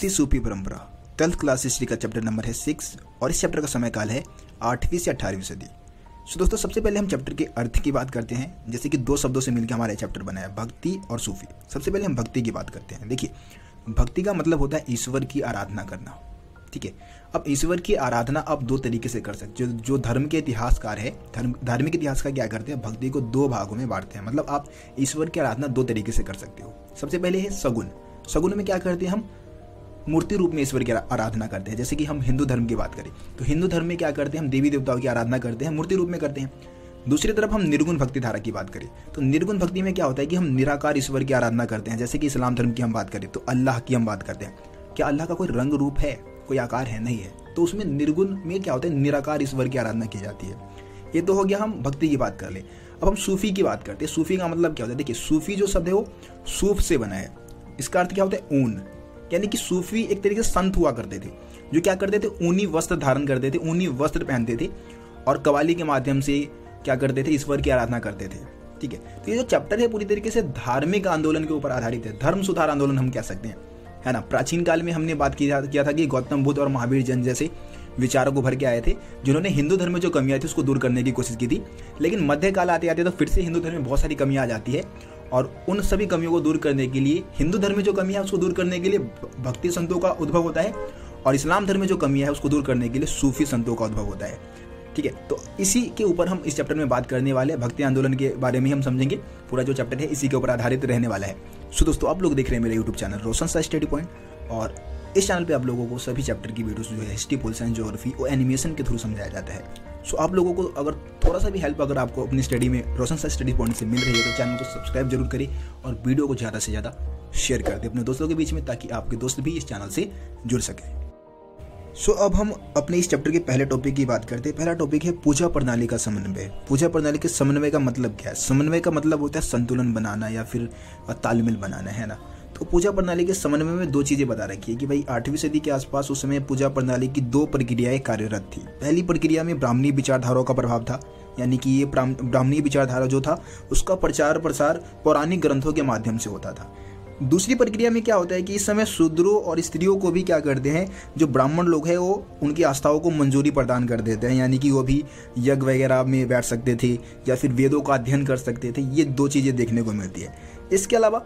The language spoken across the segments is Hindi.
भक्ति सूफी परंपरा 12th क्लास हिस्ट्री का चैप्टर नंबर है 6 और इस चैप्टर का समय काल है 8वीं से 18वीं सदी। सो दोस्तों, सबसे पहले हम चैप्टर के अर्थ की बात करते हैं। जैसे कि दो शब्दों से मिलकर हमारा चैप्टर बना है, भक्ति और सूफी। सबसे पहले हम भक्ति की बात करते हैं। देखिए, भक्ति का मतलब होता है ईश्वर की आराधना करना। ठीक है, अब ईश्वर की आराधना आप दो तरीके से कर सकते हो। जो धर्म के इतिहासकार है, धार्मिक इतिहासकार क्या करते हैं, भक्ति को दो भागों में बांटते हैं। मतलब आप ईश्वर की आराधना दो तरीके से कर सकते हो। सबसे पहले है सगुन। सगुन में क्या करते हैं, हम मूर्ति रूप में ईश्वर की आराधना करते हैं। जैसे कि हम हिंदू धर्म की बात करें तो हिंदू धर्म में क्या करते हैं, हम देवी देवताओं की आराधना करते हैं, मूर्ति रूप में करते हैं। दूसरी तरफ हम निर्गुण भक्ति धारा की बात करें तो निर्गुण भक्ति में क्या होता है कि हम निराकार ईश्वर की आराधना करते हैं। जैसे कि इस्लाम धर्म की हम बात करें तो अल्लाह की हम बात करते हैं। क्या अल्लाह का कोई रंग रूप है, कोई आकार है? नहीं है। तो उसमें निर्गुण में क्या होता है, निराकार ईश्वर की आराधना की जाती है। ये तो हो गया हम भक्ति की बात कर ले। अब हम सूफी की बात करते हैं। सूफी का मतलब क्या होता है, देखिए सूफी जो शब्द है वो सूफ से बना है। इसका अर्थ क्या होता है, ऊन। यानी कि सूफी एक तरीके से संत हुआ करते थे, जो क्या करते थे, ऊनी वस्त्र धारण करते थे, ऊनी वस्त्र पहनते थे और कवाली के माध्यम से क्या करते थे, ईश्वर की आराधना करते थे। ठीक है, तो ये जो चैप्टर है पूरी तरीके से धार्मिक आंदोलन के ऊपर आधारित है। धर्म सुधार आंदोलन हम कह सकते हैं, है ना। प्राचीन काल में हमने बात किया था कि गौतम बुद्ध और महावीर जैन जैसे विचारों को भर के आए थे, जिन्होंने हिंदू धर्म में जो कमियां थी उसको दूर करने की कोशिश की थी। लेकिन मध्य काल आते आते तो फिर से हिंदू धर्म में बहुत सारी कमियां आ जाती है और उन सभी कमियों को दूर करने के लिए, हिंदू धर्म में जो कमियां है उसको दूर करने के लिए भक्ति संतों का उद्भव होता है और इस्लाम धर्म में जो कमियां है उसको दूर करने के लिए सूफी संतों का उद्भव होता है। ठीक है, तो इसी के ऊपर हम इस चैप्टर में बात करने वाले हैं। भक्ति आंदोलन के बारे में हम समझेंगे। पूरा जो चैप्टर है इसी के ऊपर आधारित रहने वाला है। सो दोस्तों, आप लोग देख रहे हैं मेरे यूट्यूब चैनल रोशन सा स्टडी पॉइंट और इस चैनल पे आप लोगों को सभी चैप्टर की वीडियोस जो है हिस्ट्री, पॉलिटी साइंस, ज्योग्राफी और एनिमेशन के थ्रू समझाया जाता है। सो आप लोगों को अगर थोड़ा सा भी हेल्प अगर आपको अपनी स्टडी में रोशन सा स्टडी पॉइंट से मिल रही है तो चैनल को सब्सक्राइब जरूर करें और वीडियो को ज़्यादा से ज़्यादा शेयर कर दें अपने दोस्तों के बीच में, ताकि आपके दोस्त भी इस चैनल से जुड़ सकें। सो अब हम अपने इस चैप्टर के पहले टॉपिक की बात करते हैं। पहला टॉपिक है पूजा प्रणाली का समन्वय। पूजा प्रणाली के समन्वय का मतलब क्या है? समन्वय का मतलब होता है संतुलन बनाना या फिर तालमेल बनाना, है ना। तो पूजा प्रणाली के समन्वय में दो चीज़ें बता रखी है कि भाई 8वीं सदी के आसपास उस समय पूजा प्रणाली की दो प्रक्रियाएं कार्यरत थी। पहली प्रक्रिया में ब्राह्मणी विचारधाराओं का प्रभाव था, यानी कि ये ब्राह्मणी विचारधारा जो था उसका प्रचार प्रसार पौराणिक ग्रंथों के माध्यम से होता था। दूसरी प्रक्रिया में क्या होता है कि इस समय शूद्रों और स्त्रियों को भी क्या करते हैं, जो ब्राह्मण लोग हैं वो उनकी आस्थाओं को मंजूरी प्रदान कर देते हैं, यानी कि वो भी यज्ञ वगैरह में बैठ सकते थे या फिर वेदों का अध्ययन कर सकते थे। ये दो चीज़ें देखने को मिलती है। इसके अलावा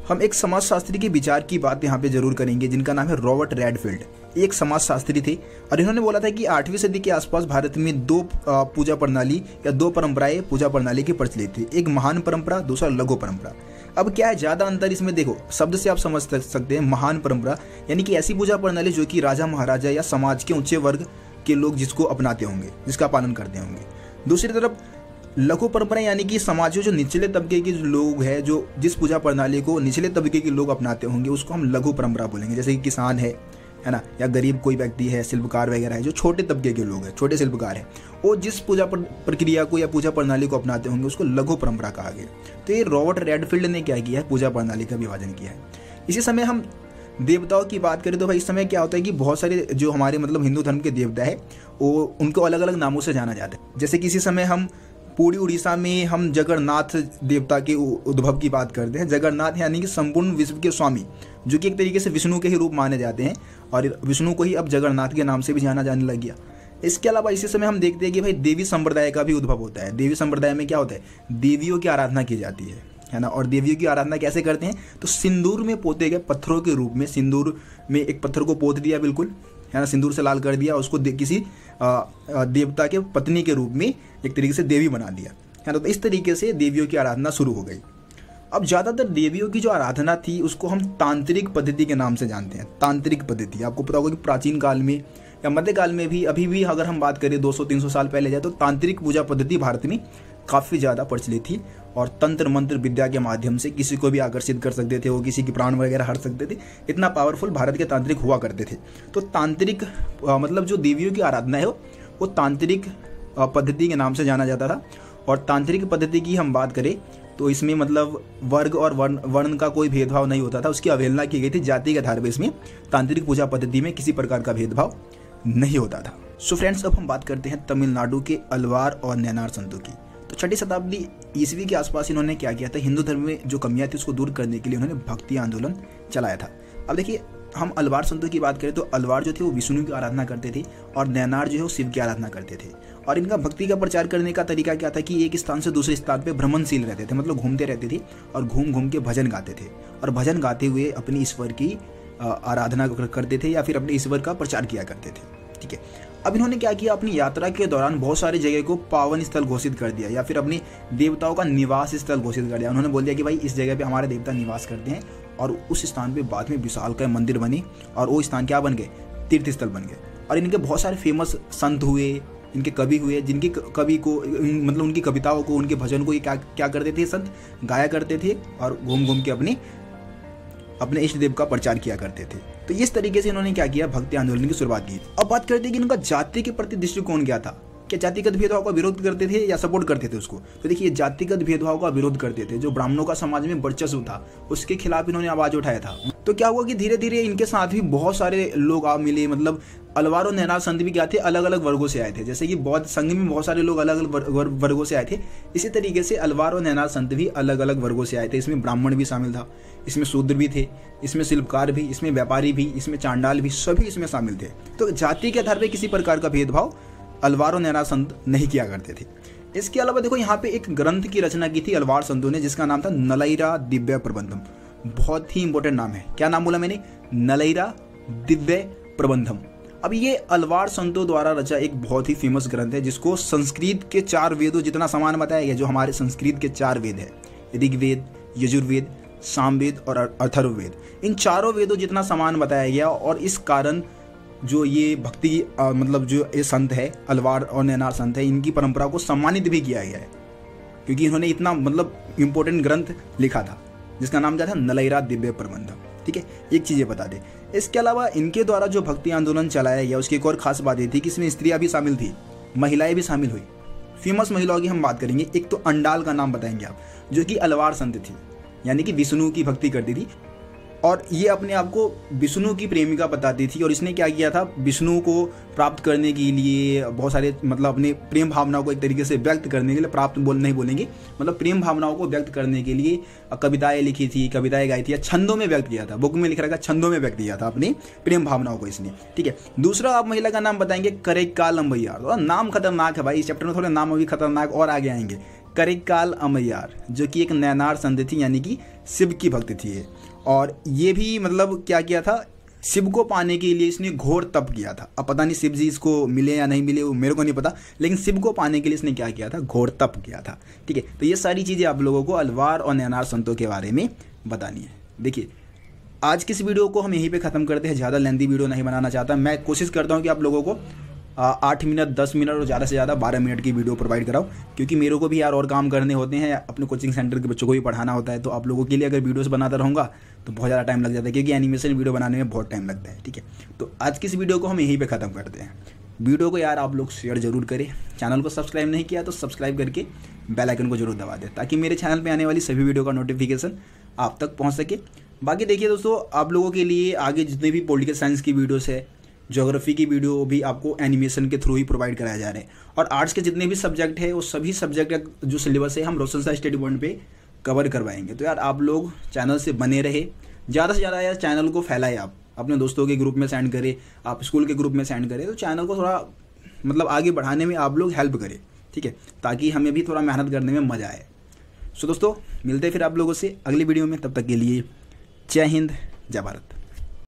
हम एक समाजशास्त्री के विचार की बात यहाँ पे जरूर करेंगे, जिनका नाम है रॉबर्ट रेडफील्ड। एक समाजशास्त्री थे और इन्होंने बोला था कि 8वीं सदी के आसपास भारत में दो पूजा प्रणाली या दो परंपराएं पूजा प्रणाली की प्रचलित थी। एक महान परंपरा, दूसरा लघु परंपरा। अब क्या है ज़्यादा अंतर इसमें, देखो शब्द से आप समझ सकते हैं। महान परंपरा यानी कि ऐसी पूजा प्रणाली जो कि राजा महाराजा या समाज के ऊंचे वर्ग के लोग जिसको अपनाते होंगे, जिसका पालन करते होंगे। दूसरी तरफ लघु परंपरा यानी कि समाज में जो निचले तबके के लोग हैं, जो जिस पूजा प्रणाली को निचले तबके के लोग अपनाते होंगे उसको हम लघु परंपरा बोलेंगे। जैसे कि किसान है ना, या गरीब कोई व्यक्ति है, शिल्पकार वगैरह है, जो छोटे तबके के लोग हैं, छोटे शिल्पकार हैं, वो जिस पूजा प्रक्रिया को या पूजा प्रणाली को अपनाते होंगे उसको लघु परंपरा कहा गया। तो ये रॉबर्ट रेडफील्ड ने क्या किया है, पूजा प्रणाली का विभाजन किया है। इसी समय हम देवताओं की बात करें तो भाई इस समय क्या होता है कि बहुत सारे जो हमारे मतलब हिंदू धर्म के देवता है वो उनको अलग अलग नामों से जाना जाता है। जैसे किसी समय हम पूरी उड़ीसा में हम जगन्नाथ देवता के उद्भव की बात करते हैं। जगन्नाथ यानी कि संपूर्ण विश्व के स्वामी, जो कि एक तरीके से विष्णु के ही रूप माने जाते हैं और विष्णु को ही अब जगन्नाथ के नाम से भी जाना जाने लग गया। इसके अलावा इसी समय हम देखते हैं कि भाई देवी संप्रदाय का भी उद्भव होता है। देवी संप्रदाय में क्या होता है, देवियों की आराधना की जाती है ना। और देवियों की आराधना कैसे करते हैं, तो सिंदूर में पोते गए पत्थरों के रूप में, सिंदूर में एक पत्थर को पोत दिया बिल्कुल, है ना, सिंदूर से लाल कर दिया, उसको किसी देवता के पत्नी के रूप में एक तरीके से देवी बना दिया, है ना। तो इस तरीके से देवियों की आराधना शुरू हो गई। अब ज़्यादातर देवियों की जो आराधना थी उसको हम तांत्रिक पद्धति के नाम से जानते हैं। तांत्रिक पद्धति आपको पता होगा कि प्राचीन काल में या मध्यकाल में भी, अभी भी अगर हम बात करें 200-300 साल पहले जाए तो तांत्रिक पूजा पद्धति भारत में काफ़ी ज़्यादा प्रचलित थी और तंत्र मंत्र विद्या के माध्यम से किसी को भी आकर्षित कर सकते थे, वो किसी की प्राण वगैरह हर सकते थे। इतना पावरफुल भारत के तांत्रिक हुआ करते थे। तो तांत्रिक मतलब जो देवियों की आराधना है वो तांत्रिक पद्धति के नाम से जाना जाता था। और तांत्रिक पद्धति की हम बात करें तो इसमें मतलब वर्ग और वर्ण का कोई भेदभाव नहीं होता था, उसकी अवहेलना की गई थी। जाति के आधार पर इसमें तांत्रिक पूजा पद्धति में किसी प्रकार का भेदभाव नहीं होता था। सो फ्रेंड्स, अब हम बात करते हैं तमिलनाडु के अलवार और नैनार संतों की। तो 6वीं शताब्दी ईस्वी के आसपास इन्होंने क्या किया था, हिंदू धर्म में जो कमियां थी उसको दूर करने के लिए उन्होंने भक्ति आंदोलन चलाया था। अब देखिए, हम अलवार संतों की बात करें तो अलवार जो थे वो विष्णु की आराधना करते थे और नैनार जो है वो शिव की आराधना करते थे। और इनका भक्ति का प्रचार करने का तरीका क्या था कि एक स्थान से दूसरे स्थान पे भ्रमणशील रहते थे, मतलब घूमते रहते थे और घूम घूम के भजन गाते थे और भजन गाते हुए अपने ईश्वर की आराधना करते थे या फिर अपने ईश्वर का प्रचार किया करते थे। ठीक है, अब इन्होंने क्या किया, अपनी यात्रा के दौरान बहुत सारी जगह को पावन स्थल घोषित कर दिया या फिर अपने देवताओं का निवास स्थल घोषित कर दिया। उन्होंने बोल दिया कि भाई इस जगह पे हमारे देवता निवास करते हैं और उस स्थान पे बाद में विशालकाय मंदिर बने और वो स्थान क्या बन गए, तीर्थ स्थल बन गए। और इनके बहुत सारे फेमस संत हुए, इनके कवि हुए, जिनकी कवि को मतलब उनकी कविताओं को, उनके भजन को ये क्या करते थे, संत गाया करते थे और घूम घूम के अपने इष्ट देव का प्रचार किया करते थे। तो इस तरीके से इन्होंने क्या किया, भक्ति आंदोलन की शुरुआत की। अब बात करते हैं कि इनका जाति के प्रति दृष्टिकोण क्या था, क्या जातिगत भेदभाव का विरोध करते थे या सपोर्ट करते थे उसको। तो देखिए, जातिगत भेदभाव का विरोध करते थे, जो ब्राह्मणों का समाज में वर्चस्व था उसके खिलाफ इन्होंने आवाज उठाया था। तो क्या हुआ कि धीरे धीरे इनके साथ भी बहुत सारे लोग आ मिले, मतलब अलवार और नैनार संत भी क्या थे, अलग अलग वर्गों से आए थे। जैसे कि बौद्ध संघ में बहुत सारे लोग अलग अलग वर्गों से आए थे, इसी तरीके से अलवार और नैनार संत भी अलग अलग वर्गों से आए थे। इसमें ब्राह्मण भी शामिल था, इसमें शूद्र भी थे, इसमें शिल्पकार भी, इसमें व्यापारी भी, इसमें चांडाल भी, सभी इसमें शामिल थे। तो जाति के आधार पर किसी प्रकार का भेदभाव अलवार और नैनार संत नहीं किया करते थे। इसके अलावा देखो, यहाँ पे एक ग्रंथ की रचना की थी अलवार संतों ने, जिसका नाम था नलईरा दिव्य प्रबंधम। बहुत ही इंपॉर्टेंट नाम है। क्या नाम बोला मैंने, नलईरा दिव्य प्रबंधम। अब ये अलवार संतों द्वारा रचा एक बहुत ही फेमस ग्रंथ है, जिसको संस्कृत के 4 वेदों जितना समान बताया गया। जो हमारे संस्कृत के 4 वेद है, ऋग्वेद, यजुर्वेद, सामवेद और अथर्ववेद, इन चारों वेदों जितना समान बताया गया। और इस कारण जो ये भक्ति मतलब जो ये संत है, अलवार और नैनार संत है, इनकी परंपरा को सम्मानित भी किया गया है, क्योंकि इन्होंने इतना मतलब इम्पोर्टेंट ग्रंथ लिखा था जिसका नाम क्या था, नलईरा दिव्य प्रबंधम। ठीक है, एक चीज़ ये बता दें। इसके अलावा इनके द्वारा जो भक्ति आंदोलन चलाया गया उसकी एक और खास बात ये थी कि इसमें स्त्रियां भी शामिल थी, महिलाएं भी शामिल हुई। फेमस महिलाओं की हम बात करेंगे। एक तो अंडाल का नाम बताएंगे आप, जो कि अलवार संत थी, यानी कि विष्णु की भक्ति करती थी और ये अपने आप को विष्णु की प्रेमिका बताती थी। और इसने क्या किया था, विष्णु को प्राप्त करने के लिए बहुत सारे मतलब अपने प्रेम भावनाओं को एक तरीके से व्यक्त करने के लिए, प्राप्त नहीं बोलेंगे, मतलब प्रेम भावनाओं को व्यक्त करने के लिए कविताएं लिखी थी, कविताएं गाई थी, या छंदों में व्यक्त किया था। बुक में लिख रखा है छंदों में व्यक्त किया था अपनी प्रेम भावनाओं को इसने। ठीक है, दूसरा आप महिला का नाम बताएंगे, करेकाल अम्मैयार। और नाम खतरनाक है भाई, इस चैप्टर में थोड़े नाम अभी खतरनाक और आगे आएंगे। करेकाल अम्मैयार, जो कि एक नैनार संत थी, यानी कि शिव की भक्त थी। और ये भी मतलब क्या किया था, शिव को पाने के लिए इसने घोर तप किया था। अब पता नहीं शिव जी इसको मिले या नहीं मिले, वो मेरे को नहीं पता, लेकिन शिव को पाने के लिए इसने क्या किया था, घोर तप किया था। ठीक है, तो ये सारी चीज़ें आप लोगों को अलवार और नैनार संतों के बारे में बतानी है। देखिए, आज की इस वीडियो को हम यहीं पे ख़त्म करते हैं। ज़्यादा लेंथी वीडियो नहीं बनाना चाहता। मैं कोशिश करता हूँ कि आप लोगों को 8 मिनट, 10 मिनट और ज़्यादा से ज़्यादा 12 मिनट की वीडियो प्रोवाइड कराऊँ, क्योंकि मेरे को भी यार और काम करने होते हैं, अपने कोचिंग सेंटर के बच्चों को भी पढ़ाना होता है। तो आप लोगों के लिए अगर वीडियोस बनाता रहूँगा तो बहुत ज़्यादा टाइम लग जाता है, क्योंकि एनिमेशन वीडियो बनाने में बहुत टाइम लगता है। ठीक है, तो आज की इस वीडियो को हम यहीं पर ख़त्म करते हैं। वीडियो को यार आप लोग शेयर जरूर करें। चैनल को सब्सक्राइब नहीं किया तो सब्सक्राइब करके बेल आइकन को जरूर दबा दें, ताकि मेरे चैनल पर आने वाली सभी वीडियो का नोटिफिकेशन आप तक पहुँच सके। बाकी देखिए दोस्तों, आप लोगों के लिए आगे जितने भी पॉलिटिकल साइंस की वीडियोस है, ज्योग्राफी की वीडियो भी आपको एनिमेशन के थ्रू ही प्रोवाइड कराया जा रहा है। और आर्ट्स के जितने भी सब्जेक्ट है, वो सभी सब्जेक्ट का जो सिलेबस है हम रोशन शाह स्टडी पॉइंट पे कवर करवाएंगे। तो यार आप लोग चैनल से बने रहे, ज़्यादा से ज़्यादा यार चैनल को फैलाए, आप अपने दोस्तों के ग्रुप में सेंड करें, आप स्कूल के ग्रुप में सेंड करें, तो चैनल को थोड़ा मतलब आगे बढ़ाने में आप लोग हेल्प करें। ठीक है, ताकि हमें भी थोड़ा मेहनत करने में मज़ा आए। सो दोस्तों, मिलते हैं फिर आप लोगों से अगली वीडियो में। तब तक के लिए जय हिंद, जय भारत।